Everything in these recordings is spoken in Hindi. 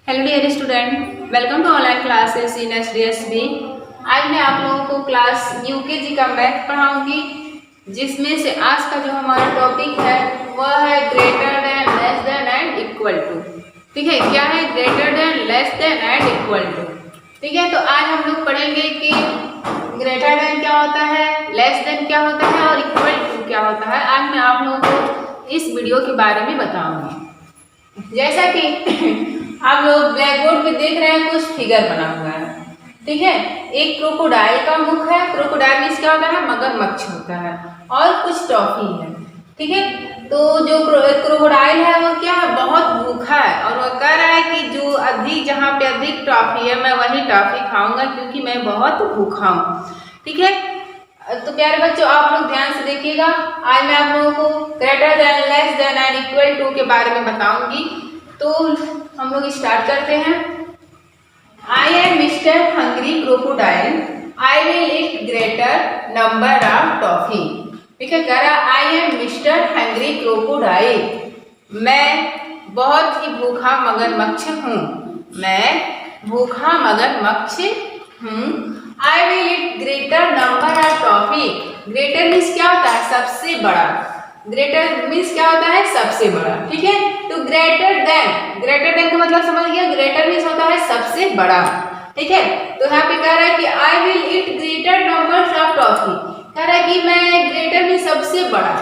Hello dear student, welcome to online classes in SDSB. आज मैं आप लोगों को क्लास यूकेजी का मैथ पढ़ाऊंगी, जिसमें से आज का जो हमारा टॉपिक है वह है greater than, less than and equal to. ठीक है, क्या है greater than, less than and equal to. ठीक है, तो आज हम लोग पढ़ेंगे कि ग्रेटर देन क्या होता है, लेस देन क्या होता है और इक्वल टू क्या होता है। आज मैं आप लोगों को इस वीडियो के बारे में बताऊंगी। जैसा कि आप लोग ब्लैक बोर्ड पे देख रहे हैं, कुछ फिगर बना हुआ है। ठीक है, एक क्रोकोडाइल का मुख है। क्रोकोडाइल मींस क्या होता है, मगरमच्छ होता है, और कुछ टॉफी है। ठीक है, तो जो क्रोकोडाइल है वो क्या है, बहुत भूखा है और वो कह रहा है कि जो अधिक, जहाँ पे अधिक टॉफी है मैं वही टॉफी खाऊंगा क्योंकि मैं बहुत भूखा हूँ। ठीक है, तो प्यारे बच्चों आप लोग ध्यान से देखिएगा। आज मैं आप लोगों को greater than, less than and equal to के बारे में बताऊंगी। तो हम लोग स्टार्ट करते हैं। I am mister hungry crocodile, I will eat greater number of toffee. ठीक है, कह रहा I am mister hungry crocodile, मैं बहुत ही भूखा मगरमच्छ हूँ, मैं भूखा मगरमच्छ हूँ। आई will eat greater number of toffee. Greater means क्या होता है, सबसे बड़ा। ग्रेटर मीन्स क्या होता है, सबसे बड़ा। ठीक है, तो ग्रेटर देन का मतलब समझ गया। ग्रेटर मीन्स होता है सबसे बड़ा। ठीक है, तो यहाँ पे कह रहा है कि आई will eat greater numbers of toffee. कह रहा है कि मैं, ग्रेटर मीन्स सबसे बड़ा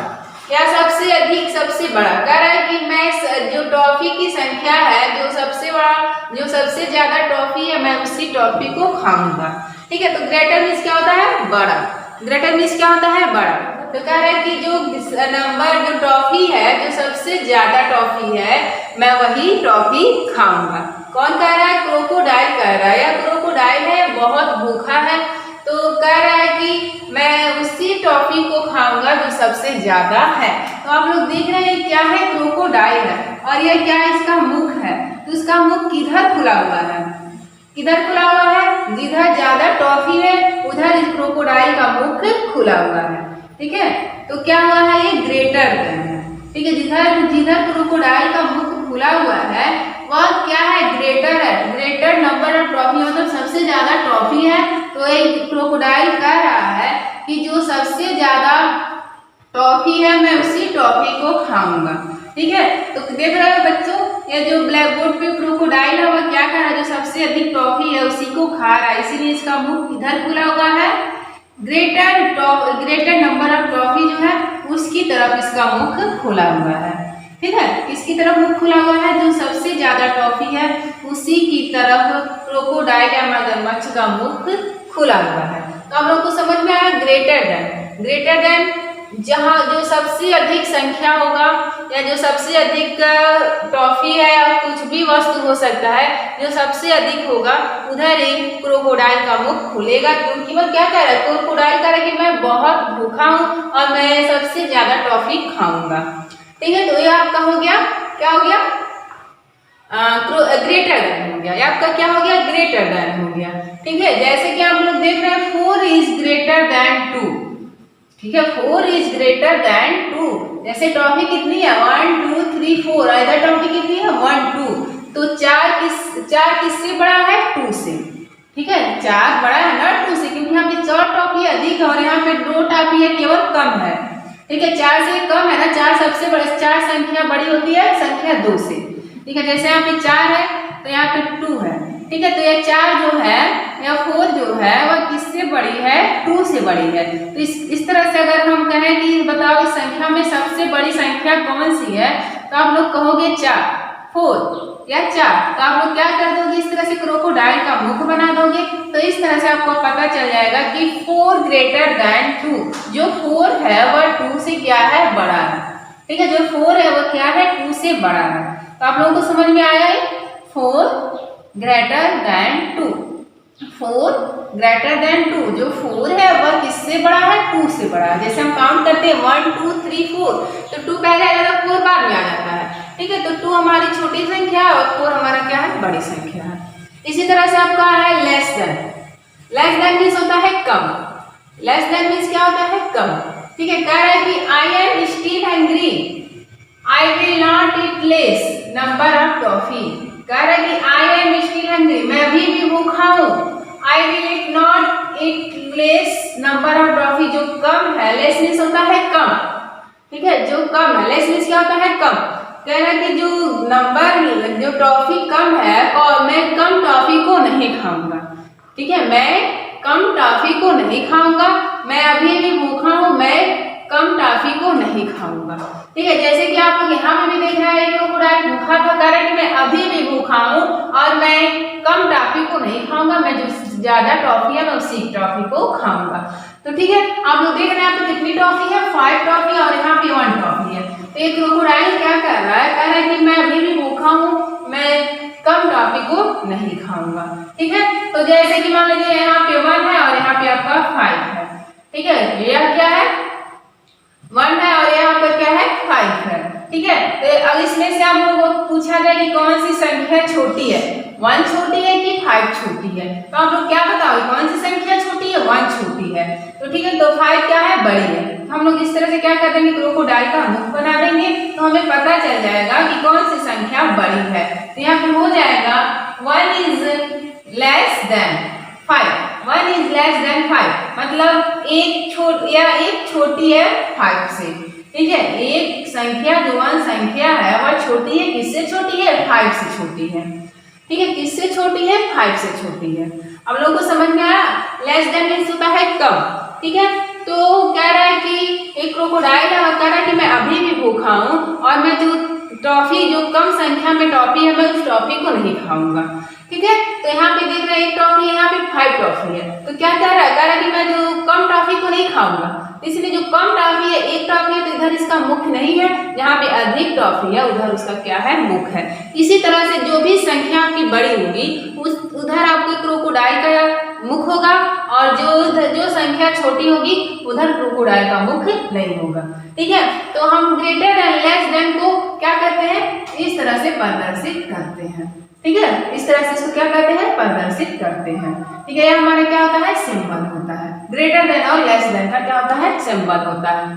या सबसे अधिक, सबसे बड़ा। कह रहा है कि मैं जो टॉफी की संख्या है, जो सबसे बड़ा, जो सबसे ज्यादा टॉफी है, मैं उसी टॉफी को खाऊंगा। ठीक है, तो ग्रेटर मीन्स क्या होता है, बड़ा। ग्रेटर मीन्स क्या होता है, बड़ा। तो कह रहा है कि जो नंबर, जो टॉफी है, जो सबसे ज्यादा टॉफी है, मैं वही टॉफी खाऊंगा। कौन कह रहा है, क्रोकोडाइल कह रहा है। या क्रोकोडाइल है, बहुत भूखा है, तो कह रहा है कि मैं उसी टॉफी को खाऊंगा जो सबसे ज्यादा है। तो आप लोग देख रहे हैं क्या है, क्रोकोडाइल है, और यह क्या है, इसका मुख है। तो इसका मुख किधर खुला हुआ है, किधर खुला हुआ है, जिधर ज्यादा टॉफी है उधर इस क्रोकोडाइल का मुख खुला हुआ है। ठीक है, तो क्या हुआ है, ये ग्रेटर देन है। ठीक है, जिधर क्रोकोडाइल का मुख खुला हुआ है वह क्या है, ग्रेटर है। ग्रेटर नंबर ऑफ टॉफी मतलब सबसे ज्यादा टॉफी है। तो एक क्रोकोडाइल कह रहा है कि जो सबसे ज्यादा टॉफी है मैं उसी टॉफी को खाऊंगा। ठीक है, तो देख रहे हो बच्चों, ये जो ब्लैक बोर्ड पे क्रोकोडाइल है वह क्या कर रहा है, जो सबसे अधिक टॉफी है उसी को खा रहा है, इसीलिए इसका मुख इधर खुला हुआ है। ग्रेटर नंबर ऑफ टॉफी जो है उसकी तरफ इसका मुख खुला हुआ है। ठीक है, इसकी तरफ मुख खुला हुआ है, जो सबसे ज्यादा टॉफी है उसी की तरफ क्रोकोडाइल या मगरमच्छ का मुख खुला हुआ है। तो आप लोग को समझ में आया, ग्रेटर देन जहाँ जो सबसे अधिक संख्या होगा या जो सबसे अधिक टॉफी है या कुछ भी वस्तु हो सकता है, जो सबसे अधिक होगा उधर एक क्रोकोडाइल का मुख खुलेगा, क्योंकि वह क्या कह रहा है, क्रोकोडाइल कह रहा है कि मैं बहुत भूखा हूँ और मैं सबसे ज्यादा टॉफी खाऊंगा। ठीक है, तो ये आपका हो गया, क्या हो गया, ग्रेटर देन हो गया। ये आपका क्या हो गया, ग्रेटर देन हो गया। ठीक है, जैसे कि आप लोग देख रहे हैं 4 इज ग्रेटर देन 2। ठीक है, 4 इज ग्रेटर देन 2। जैसे टॉफी कितनी है, 1 2 3 4, इधर टॉफी कितनी है, 1 2। तो 4 किससे बड़ा है, 2 से। ठीक है, 4 बड़ा है ना 2 से, क्योंकि यहाँ पे 4 टॉफी अधिक है और यहाँ पे 2 टॉफी है केवल कम है। ठीक है, 4 से कम है ना, 4 सबसे बड़ा, 4 संख्या बड़ी होती है संख्या 2 से। ठीक है, जैसे यहाँ पे 4 है तो यहाँ पे 2 है। ठीक है, तो ये 4 जो है या 4 जो है वह किससे बड़ी है, 2 से बड़ी है। तो इस तरह से अगर हम कहें कि बताओ इस संख्या में सबसे बड़ी संख्या कौन सी है, तो आप लोग कहोगे 4 या 4। तो आप लोग क्या कर दोगे, इस तरह से क्रोकोडाइल का मुख बना दोगे। तो इस तरह से आपको पता चल जाएगा कि 4 ग्रेटर देन 2। जो 4 है वह 2 से क्या है, बड़ा है। ठीक है, जो 4 है वह क्या है, 2 से बड़ा है। तो आप लोगों को समझ में आया है, 4 ग्रेटर देन 2। 4 ग्रेटर देन 2, जो 4 है वह किससे बड़ा है, 2 से बड़ा है। जैसे हम काउंट करते हैं 1 2 3 4, तो 2 पहले आ जाता है, 4 बाद में आ जाता है। ठीक है, तो 2 हमारी छोटी संख्या है और 4 हमारा क्या है, बड़ी संख्या है। इसी तरह से आपका है less than. Less then means होता है कम। लेस देन मीन्स क्या होता है, कम। ठीक है, कह रहा है कि I am still hungry, I will not eat less number of toffee. कह रहा है कि आई एम स्टिल हंग्री, मैं अभी भी भूखा हूँ। I will it not it less number of toffee, जो कम है, लेस मीन्स होता है कम, ठीक है, जो कम है, लेस मीन्स क्या होता है कम। कह रहा है कि जो नंबर जो टॉफी कम है और मैं कम टॉफी को नहीं खाऊंगा, ठीक है, मैं कम टॉफी को नहीं खाऊंगा, मैं अभी भी भूखा हूँ, मैं कम टॉफी को नहीं खाऊंगा, ठीक है। जैसे कि आप लोग यहाँ पे भी देख रहे हैं एक क्रोकोडाइल भूखा था, कह रहा है कि मैं अभी भी भूखा हूँ और मैं कम टॉफी को नहीं खाऊंगा, मैं जो ज्यादा टॉफी है मैं उसी टॉफी को खाऊंगा। तो ठीक है, आप लोग देख रहे हैं यहाँ पे कितनी टॉफी है, 5 टॉफी और यहाँ पे 1 टॉफी है। तो एक क्रोकोडाइल क्या कर रहा है, कह रहा है कि मैं अभी भी भूखा हूँ, मैं कम टॉफी को नहीं खाऊंगा, ठीक है। तो जैसे कि मान लीजिए यहाँ पे 1 है और यहाँ पे आपका 5 है, ठीक है, यह क्या है 1 है और यहाँ पर क्या है 5 है, ठीक है। तो अब इसमें से आप लोगों को पूछा जाए कि कौन सी संख्या छोटी है, 1 छोटी है कि 5 छोटी है, तो आप लोग क्या बताओ कौन सी संख्या छोटी है, 1 छोटी है। तो ठीक है, तो 5 क्या है बड़ी है। तो हम लोग इस तरह से क्या कर देंगे, क्रोकोडाइल का मुख बना देंगे, तो हमें पता चल जाएगा कि कौन सी संख्या बड़ी है। तो यहाँ पे हो जाएगा 1 is less than 5, 1 is less than 5, मतलब एक छोटी है 5 से, ठीक है। एक संख्या जो 1 संख्या है वह छोटी है, किससे छोटी है 5 से छोटी है, ठीक है, किससे छोटी है 5 से छोटी है। अब लोगों को समझ में आया, लेस देन मीन्स होता है कम, ठीक है। तो कह रहा है कि एक क्रोकोडाइल कह रहा है कि मैं अभी भी भूखा हूँ और मैं जो टॉफी जो कम संख्या में टॉफी है मैं उस टॉफी को नहीं खाऊंगा, ठीक है। तो यहाँ पे देख रहे हैं एक टॉफी है, यहाँ पे 5 टॉफी है, तो क्या कह रहा है, कह रहा है कि मैं जो कम टॉफी को नहीं खाऊंगा, इसलिए जो कम टॉफी है एक टॉफी है तो इधर इसका मुख नहीं है, जहाँ पे अधिक टॉफी है उधर उसका क्या है मुख है। इसी तरह से जो भी संख्या आपकी बड़ी होगी उधर आपके क्रोकोडाइल का मुख होगा और जो संख्या छोटी होगी उधर क्रोकोडाइल का मुख नहीं होगा, ठीक है। तो हम ग्रेटर देन लेस देन को क्या करते हैं, इस तरह से प्रदर्शित करते हैं, ठीक है, इस तरह से इसको क्या करते हैं प्रदर्शित करते हैं, ठीक है। ये हमारा क्या होता है सिंबल होता है, ग्रेटर देन और लेस देन का क्या होता है सिंबल होता है,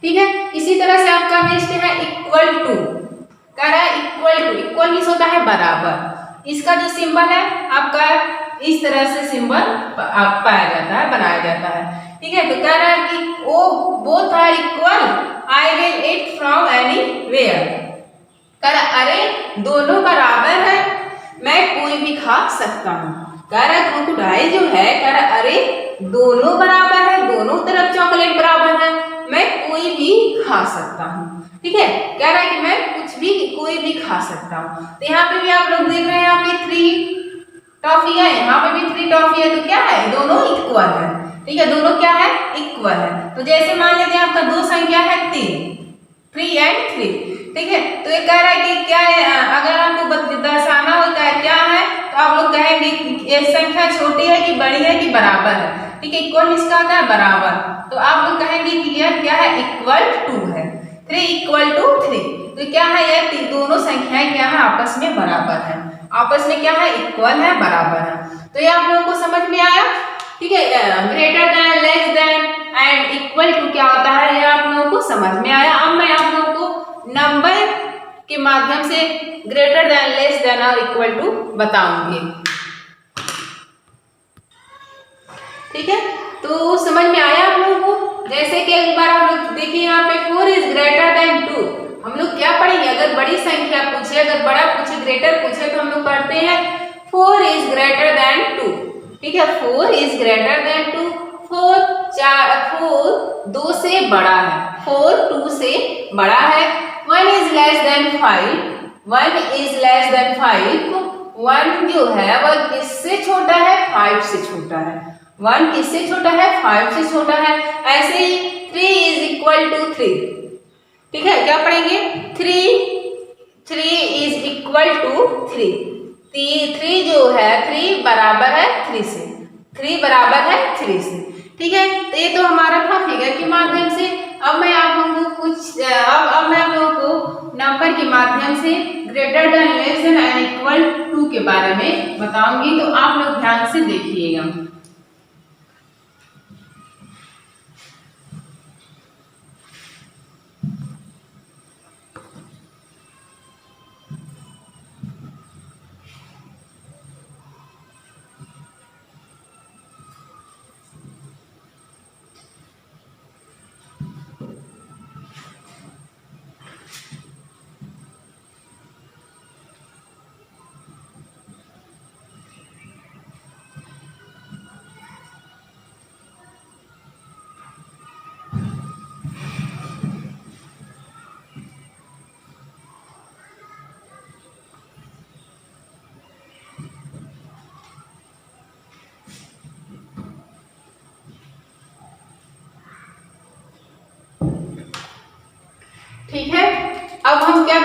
ठीक है। इसी तरह से आपका नेक्स्ट है इक्वल टू, कह रहा है इक्वल मीन्स होता है बराबर, इसका जो सिंबल है आपका इस तरह से सिंबल पाया जाता है, बनाया जाता है, ठीक है। तो कह रहा है कि oh both are equal, I will eat from anywhere, कह रहा अरे दोनों बराबर है, मैं कोई भी खा सकता हूँ। कह रहा क्रोकोडाइल जो है कह रहा अरे दोनों बराबर है, दोनों तरफ चॉकलेट बराबर है, मैं कोई भी खा सकता हूँ, ठीक है। कह रहा है कि मैं कुछ भी कोई भी खा सकता हूँ। तो यहाँ पे भी आप लोग देख रहे हैं यहाँ पे 3 टॉफी है, यहाँ पे भी 3 टॉफी है, तो क्या है दोनों इक्वल है, ठीक है, दोनों क्या है इक्वल है। तो जैसे मान लीजिए आपका 2 संख्या है 3 एंड 3, ठीक है। तो ये कह रहा है कि क्या है, अगर आपको दर्शाना होता है क्या है तो आप लोग कहेंगे ये संख्या छोटी है कि बड़ी है कि बराबर है, ठीक है, इक्वल इसका होता है बराबर, तो आप लोग कहेंगे कि यह क्या है इक्वल टू है, 3 इक्वल टू 3, तो क्या है ये दोनों संख्याएं क्या है आपस में बराबर है, आपस में क्या है इक्वल है बराबर है। तो ये आप लोगों को समझ में आया, ठीक है। Greater than less than and equal to क्या होता है ये आप लोगों को समझ में आया। अब मैं आप लोगों को नंबर के माध्यम से ग्रेटर देन लेस देन और इक्वल टू बताऊंगी, ठीक है। तो समझ में आया आप लोगों को, जैसे कि एक बार आप लोग देखिए यहाँ पे 4 इज ग्रेटर देन 2, हम लोग क्या पढ़ेंगे, अगर बड़ी संख्या पूछे, अगर बड़ा पूछे ग्रेटर पूछे तो हम लोग पढ़ते हैं 4 इज ग्रेटर देन 2, ठीक है, 4 इज ग्रेटर देन 2, 4 2 से बड़ा है, 4 2 से बड़ा है, 1 is less than 5, 1 is less than 5, 1 जो है वह किससे छोटा है 5 से छोटा है, 1 किससे छोटा है 5 से छोटा है। ऐसे ही 3 इज इक्वल टू 3, ठीक है, क्या पढ़ेंगे 3 इज इक्वल टू 3, 3 जो है 3 बराबर है 3 से, 3 बराबर है 3 से, ठीक है। तो ये तो हमारा था फिगर के माध्यम से। अब मैं आप लोगों को अब मैं आप लोगों को नंबर के माध्यम से greater than less than and equal to के बारे में बताऊंगी, तो आप लोग ध्यान से देखिएगा।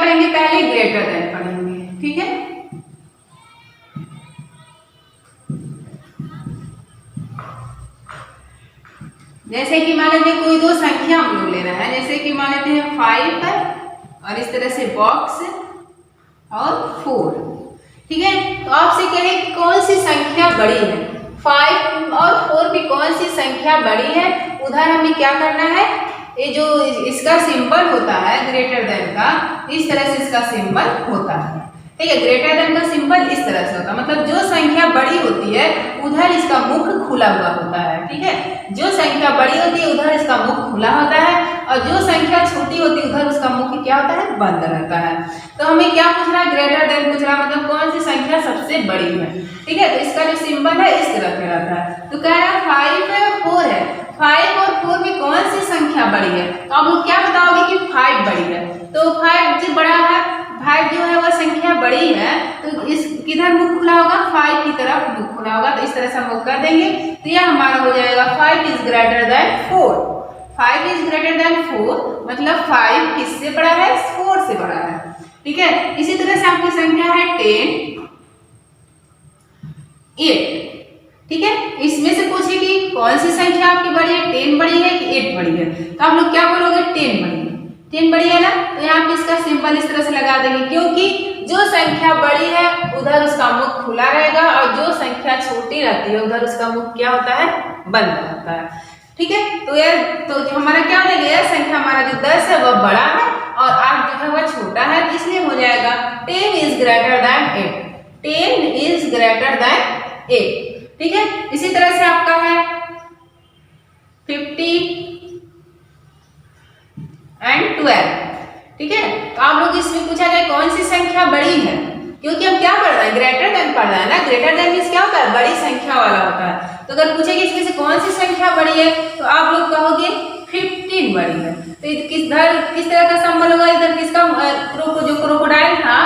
पढ़ेंगे, पहले ग्रेटर देन पढ़ेंगे, ठीक है। जैसे कि मान लेते हैं कोई दो संख्या हम लोग लेना है, जैसे कि मान लेते हैं 5 है और इस तरह से बॉक्स और 4, ठीक है। तो आपसे कहे कि कौन सी संख्या बड़ी है, 5 और 4 की कौन सी संख्या बड़ी है। उधर हमें क्या करना है, ये जो इसका सिंबल होता है ग्रेटर देन का, इस तरह से इसका सिंबल होता है, ठीक है। ग्रेटर देन का सिंबल इस तरह से होता है, मतलब जो संख्या बड़ी होती है उधर इसका मुख खुला हुआ होता है, ठीक है। जो संख्या बड़ी होती है उधर इसका मुख खुला होता है और जो संख्या छोटी होती है उधर उसका मुख क्या होता है, बंद रहता है। तो हमें क्या पूछ रहा है, ग्रेटर देन पूछ रहा है, मतलब कौन सी संख्या सबसे बड़ी है, ठीक है। तो इसका जो सिंबल है इस तरह से रहता है। तो कह रहा है 5 है और 4 है, 5 और 4 में कौन सी संख्या बड़ी है। तो आप लोग क्या बताओगे कि 5 बड़ी है, तो 5 जो बड़ा है, 5 जो है वह संख्या बड़ी है, तो इस किधर मुख खुला होगा, 5 की तरफ मुख खुला होगा। तो इस तरह से हम लोग कर देंगे, तो यह हमारा हो जाएगा 5 is greater than 4। 5 is greater than 4 मतलब 5 किससे बड़ा है, 4 से बड़ा है, ठीक है। इसी तरह से आपकी संख्या है 10, 8, ठीक है। इसमें से पूछे कि कौन सी संख्या आपकी बड़ी है, 10 बड़ी है कि 8 बड़ी है। तो आप लोग क्या बोलोगे, 10 बड़ी है, 10 बड़ी है ना। तो यहाँ पे इसका सिंबल इस तरह से लगा देंगे, क्योंकि जो संख्या बड़ी है उधर उसका मुख खुला रहेगा और जो संख्या छोटी रहती है उधर उसका मुख क्या होता है, बंद रहता है, ठीक है। तो यार तो हमारा क्या हो जाएगा, यह संख्या हमारा जो 10 है वह बड़ा है और 8 जो है वह छोटा है, इसलिए हो जाएगा 10 is greater than 8। 10 is greater than 8, ठीक है। इसी तरह से आपका है 50 एंड 12, ठीक है। तो आप लोग इसमें पूछा जाए कौन सी संख्या बड़ी है, क्योंकि हम क्या पढ़ रहे हैं, ग्रेटर देन पढ़ रहे हैं ना। ग्रेटर देन मींस क्या होता है, बड़ी संख्या वाला होता है। तो अगर पूछेगी इसमें से कौन सी संख्या बड़ी है, तो आप लोग कहोगे 15 बड़ी है। तो किस तरह का सिंबल होगा, इधर किसका, जो क्रोकोडाइल था,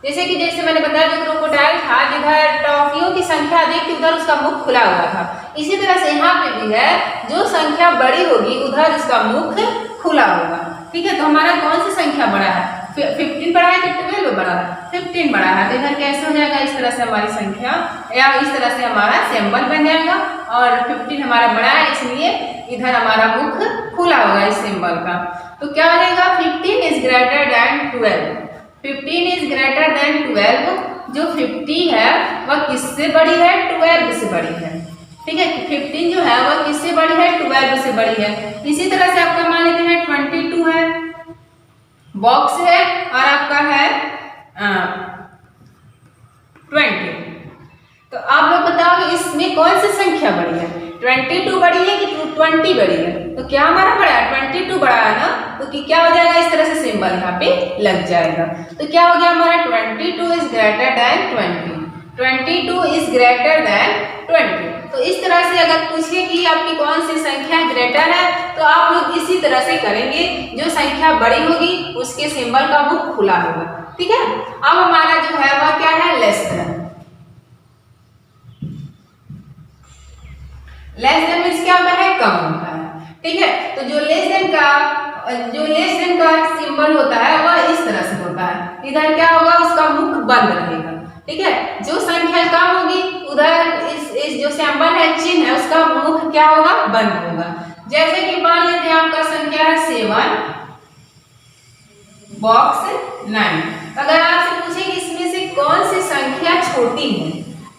जैसे मैंने बताया जो क्रोकोडाइल था, जिधर टॉफियों की संख्या अधिक थी उधर उसका मुख खुला हुआ था। इसी तरह से यहाँ पे भी है, जो संख्या बड़ी होगी उधर उसका मुख खुला होगा, ठीक है। तो हमारा कौन सी संख्या बड़ा है, 15 बड़ा है कि 12 बड़ा है, 15 बड़ा है। तो इधर कैसे हो जाएगा, इस तरह से हमारी संख्या या इस तरह से हमारा सिंबल बन जाएगा और 15 हमारा बड़ा है, इसलिए इधर हमारा मुख खुला होगा इस सिंबल का। तो क्या हो जाएगा, 15 is greater than 12। 15 is greater than 12, जो 50 है वह किससे बड़ी है, 12 से बड़ी है, ठीक है। 15 जो है वह किससे बड़ी है, 12 से बड़ी है। इसी तरह से आपका मान लेते हैं 22 है, बॉक्स है और आपका है 20। तो आप लोग बताओ इसमें कौन सी संख्या बड़ी है, 22 बड़ी है कि 20 बड़ी है। तो क्या हमारा बड़ा है, 22 बड़ा है ना। तो क्या हो जाएगा, इस तरह से सिंबल यहाँ पे लग जाएगा। तो क्या हो गया हमारा, 22 is greater than 20। 22 is greater than 20। तो इस तरह से अगर पूछे कि आपकी कौन सी संख्या ग्रेटर है, तो आप लोग इसी तरह से करेंगे, जो संख्या बड़ी होगी उसके सिंबल का मुख खुला होगा, ठीक है। अब हमारा जो है वह क्या है, less than. Less then means क्या होता है, कम होता है, ठीक है। तो जो लेस देन का सिंबल होता है वह इस तरह से होता है, इधर क्या होगा, उसका मुख बंद रहेगा, ठीक है। जो संख्या कम होगी उधर इस जो सिंबल है, चिन्ह है, उसका मुख क्या होगा, बंद होगा। जैसे कि मान लेते हैं आपका संख्या है 7, बॉक्स 9। अगर आपसे पूछे कि इसमें से कौन सी संख्या छोटी है,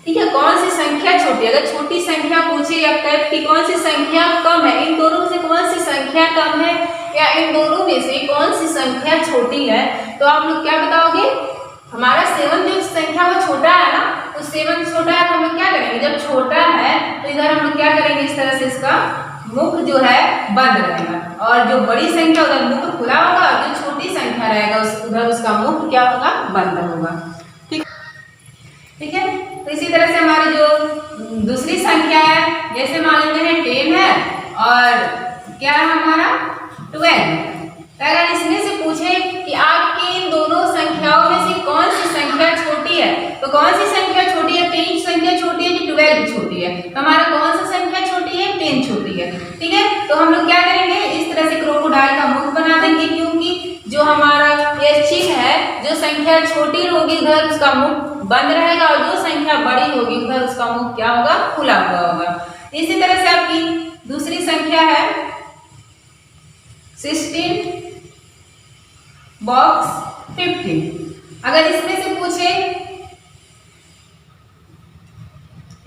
ठीक है, कौन सी संख्या छोटी, अगर छोटी संख्या पूछे या कहे कि कौन सी संख्या कम है, इन दोनों में से कौन सी संख्या कम है या इन दोनों में से कौन सी संख्या छोटी है, तो आप लोग क्या बताओगे, हमारा 7 जो संख्या वो छोटा है ना, तो 7 छोटा है तो हम लोग क्या करेंगे, जब छोटा है तो इधर हम लोग क्या करेंगे, इस तरह से इसका मुख जो है बंद रहेगा और जो बड़ी संख्या उधर मुख खुला होगा, जो छोटी संख्या रहेगा उधर उसका मुख क्या होगा, बंद होगा, ठीक है। तो इसी तरह से हमारी जो दूसरी संख्या है, जैसे मान लेते हैं 10 है और क्या है हमारा 12। तो अगर इसमें से पूछे कि आपकी इन दोनों संख्याओं में से कौन सी संख्या छोटी है, तो कौन सी संख्या छोटी है, 10 संख्या छोटी है कि 12 छोटी है, तो हमारा कौन सा संख्या छोटी है, 10 छोटी है, ठीक है। तो हम लोग क्या करेंगे, इस तरह से क्रोकोडाइल का मुख बना देंगे, क्योंकि जो हमारा ये चिन्ह है, जो संख्या छोटी होगी उधर उसका मुख बंद रहेगा और जो संख्या बड़ी होगी उधर उसका मुख क्या होगा, खुला हुआ होगा। इसी तरह से आपकी दूसरी संख्या है 16 बॉक्स 15। अगर इसमें से पूछे,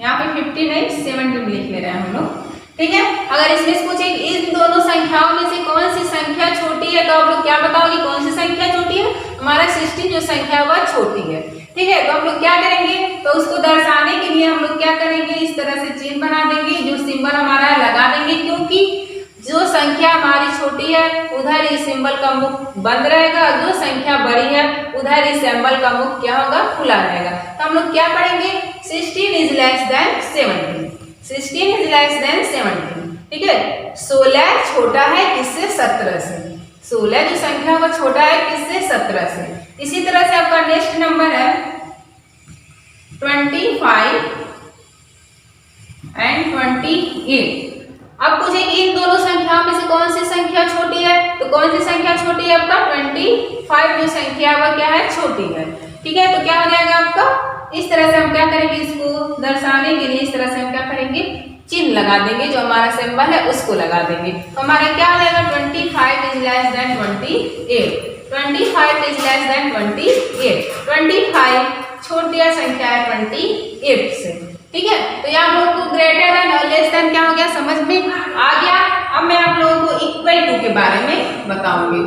यहाँ पे 50 नहीं 70 लिख ले रहे हैं हम लोग, ठीक है। अगर इसमें से पूछे इन दोनों संख्याओं में से कौन सी संख्या छोटी है, तो आप लोग क्या बताओगे कौन सी संख्या छोटी है? हमारा 16 जो संख्या वह छोटी है, ठीक है। तो हम लोग क्या करेंगे, तो उसको दर्शाने के लिए हम लोग क्या करेंगे, इस तरह से चिन्ह बना देंगे, जो सिंबल हमारा है लगा देंगे, क्योंकि जो संख्या हमारी छोटी है उधर इस सिंबल का मुख बंद रहेगा और जो संख्या बड़ी है उधर इस सिंबल का मुख क्या होगा, खुला रहेगा। तो हम लोग क्या पढ़ेंगे, 16 is less than 70, 16 is less than 70, ठीक है। 16 छोटा है किससे, 17 से। 16 जो संख्या वो छोटा है किससे, 17 से। इसी तरह से आपका नेक्स्ट नंबर है 25 एंड 28। अब पूछेंगे इन दोनों संख्याओं में से कौन सी संख्या छोटी है, तो कौन सी संख्या छोटी है आपका 25 जो संख्या वह क्या है, छोटी है, ठीक है। तो क्या हो जाएगा आपका, इस तरह से हम क्या करेंगे, इसको दर्शाने के लिए इस तरह से हम क्या करेंगे, चिन्ह लगा देंगे, जो हमारा सिंबल है उसको लगा देंगे। तो हमारा क्या हो जाएगा, 25 is less than 28, 25 is less than 28, 25 छोटी संख्या है 28 से, ठीक है। तो ये आप लोगों को ग्रेटर देन और लेस देन क्या हो गया, समझ में आ गया। अब मैं आप लोगों को इक्वल टू के बारे में बताऊंगी।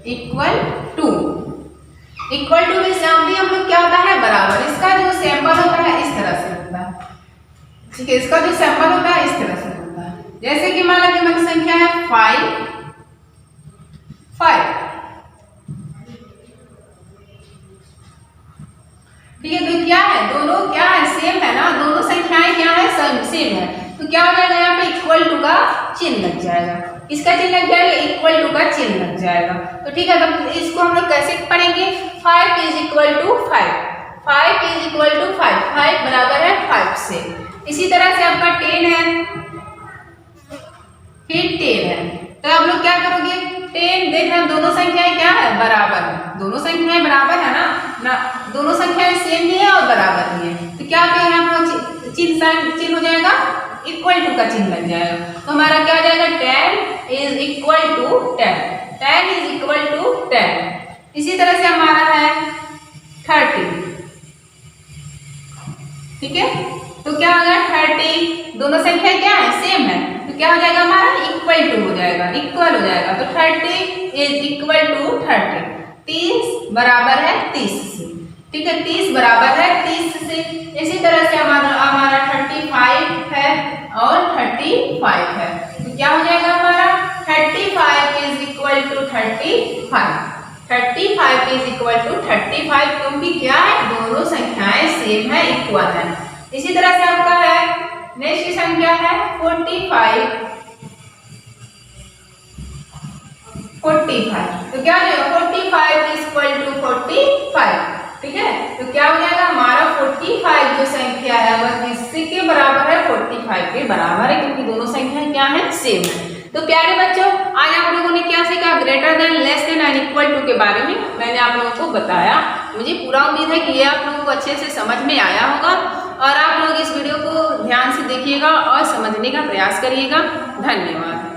इक्वल टू, इक्वल टू में सामने हम लोग क्या होता है, बराबर। इसका जो सैंपल होता है इस तरह से होता है, ठीक है। इसका जो सैंपल होता है इस तरह से होता है, जैसे कि मान लो कि हमारी संख्या है 5, 5, ठीक है। तो क्या है, दोनों क्या है, सेम है ना, दोनों संख्याएं क्या है, सेम है। तो क्या हो जाएगा, यहाँ पे इक्वल टू का चिन्ह लग जाएगा, इसका चिन्ह लग जाएगा, इक्वल टू का चिन्ह लग जाएगा। तो ठीक है, तो इसको हम लोग कैसे पढ़ेंगे, 5 is equal to 5, 5 is equal to 5, 5 बराबर है 5 से। इसी तरह से आपका 10 है, फिर 10 है। तो आप लोग क्या करोगे, 10 देख रहे हैं दोनों संख्याएं क्या है, बराबर है, दोनों संख्याएं बराबर है ना, दोनों संख्याएं सेम भी है और बराबर भी है। तो क्या यहाँ चिन्ह हो जाएगा, इक्वल टू का चिन्ह लग जाएगा। तो हमारा क्या हो जाएगा, 10 is equal to 10, 10 is equal to 10। इसी तरह से हमारा है 30, ठीक है। तो क्या हो गया, 30, दोनों संख्या क्या है, सेम है, तो क्या हो जाएगा हमारा, इक्वल टू हो जाएगा, इक्वल हो जाएगा। तो 30 इज इक्वल टू 30, 30 बराबर है 30 से, ठीक है, 30 बराबर है 30 से। इसी तरह से हमारा 35 है और 35 है। तो क्या हो जाएगा हमारा, 35 is equal to 35, 35 is equal to 35, क्योंकि क्या है, दोनों संख्याएं सेम है, इक्वल है। इसी तरह से आपका है नेक्स्ट संख्या है 45, 45। तो क्या हो जाएगा, 45 इज इक्वल टू 45, ठीक है। तो क्या हो जाएगा हमारा 45 जो संख्या है वह किसके के बराबर है, 45 के बराबर है, क्योंकि दोनों संख्याएं क्या है, सेम है। तो प्यारे बच्चों, आज आप लोगों ने क्या सीखा, greater than, less than and equal to के बारे में मैंने आप लोगों को बताया। मुझे पूरा उम्मीद है कि ये आप लोगों को अच्छे से समझ में आया होगा और आप लोग इस वीडियो को ध्यान से देखिएगा और समझने का प्रयास करिएगा। धन्यवाद।